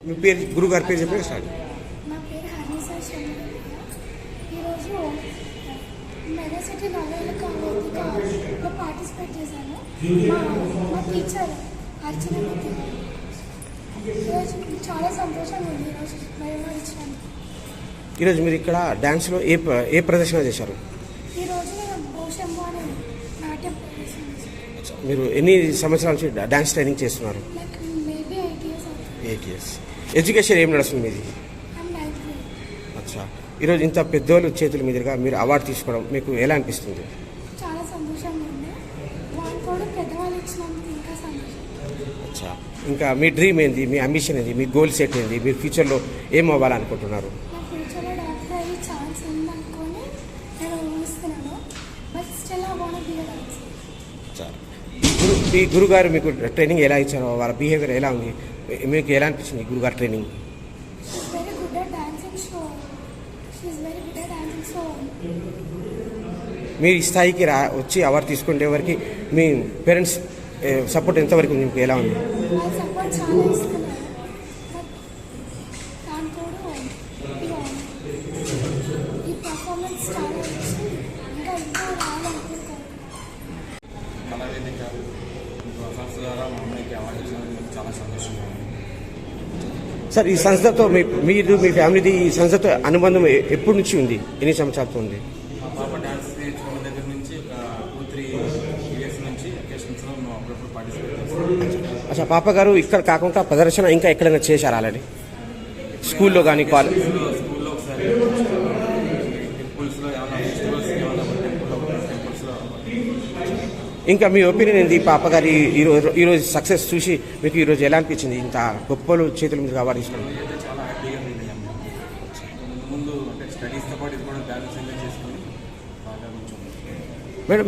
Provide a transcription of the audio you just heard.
మీ పేరు గురుగారి పేరు చెప్పి స్టార్ట్. నా పేరు హర్నిసా శర్మ. ఈరోజు మెగాసిటీ నవేల కాలేజీలో పార్టిసిపేట్ చేశాను. మా టీచర్ అర్చన మిత్తి. ఈరోజు చాలా సంతోషంగా ఉంది. ఈరోజు మేము ఇచ్చినాను. ఈరోజు మీరు ఇక్కడ డ్యాన్స్లో ఏ ప్రదర్శన చేశారు? ఈరోజు నేను భోషంబు అనే నాట్యం ప్రదర్శన చేశాను. మీరు ఎన్ని సంవత్సరాల నుంచి డ్యాన్స్ ట్రైనింగ్ చేస్తున్నారు? లైక్ మేబీ 8 years అవుతుంది. 8 years. ఎడ్యుకేషన్ ఏం నడుస్తుంది మీది? I'm 9th grade. అచ్చా. ఈరోజు ఇంత పెద్దోళ్ళు చేతుల మీదుగా మీరు అవార్డు తీసుకోవడం మీకు ఎలా అనిపిస్తుంది? చాలా సంతోషంగా ఉంది. వాళ్ళు కూడా పెద్దవాళ్ళు ఇచ్చినందుకు ఇంకా సంతోషం. అచ్చా. ఇంకా మీ డ్రీమ్ ఏంది, మీ అంబిషన్ ఏంది, మీ గోల్ సెట్ ఏంది, మీరు ఫ్యూచర్లో ఏం అవ్వాలనుకుంటున్నారు? నా ఫ్యూచర్లో డాక్టర్ అయ్యే ఛాన్స్ ఉందనుకొని నేను ఊహిస్తున్నాను. But still I want be a doctor. అచ్చా. మీ గురుగారు మీకు ట్రైనింగ్ ఎలా ఇచ్చారో, వాళ్ళ బిహేవియర్ ఎలా ఉంది, మీకు ఎలా అనిపించింది గురుగారు training? She's very good at dancing so మీ స్థాయికి వచ్చి అవార్డు తీసుకునే వరకు మీ పేరెంట్స్ సపోర్ట్ ఎంతవరకు ఉంది, మీకు ఎలా ఉంది? వాళ్ళ సపోర్ట్ చాలా ఇస్తున్నారు. బట్ దానితోడు ఈ పర్ఫార్మెన్స్ చాలా ఇచ్చి ఇంకా రావాలనుకుంటున్నాను. కళావేదిక సంస్థ ద్వారా మా అమ్మాయికి అవార్డు ఇచ్చినందుకు చాలా సంతోషంగా ఉంది. సార్, ఈ సంస్థతో మీరు మీ ఫ్యామిలీది ఈ సంస్థతో అనుబంధం ఎప్పటి నుంచి ఉంది, ఎన్ని సంవత్సరాలతో ఉంది? మా పాప డ్యాన్స్ నేర్చుకున్న దగ్గర నుంచి ఒక 2-3 years నుంచి అకేషన్స్లో మేము అప్పుడప్పుడు పార్టిసిపేట్ చేస్తాం. అచ్చా. పాప గారు ఇక్కడ కాకుండా ప్రదర్శన ఇంకా ఎక్కడైనా చేశారు ఆల్రెడీ? స్కూల్లో కానీ కాలేజ్? స్కూల్లో ఒకసారి టెంపుల్స్లో ఏమైనా ఫెస్టివల్స్ ఏమైనా టెంపుల్స్లో. ఇంకా మీ ఒపీనియన్ ఏంది? పాప గారి ఈరోజు సక్సెస్ చూసి మీకు ఈరోజు ఎలా అనిపించింది? ఇంత గొప్పలు చేతుల మీద అవార్డు ఇస్తున్నాను. అయితే చాలా హ్యాపీగా ఫీల్ అయ్యాము. ముందు అంటే స్టడీస్తో పాటు ఇది కూడా బ్యాలెన్స్ చేసుకొని బాగా కూర్చోండి. మేడం,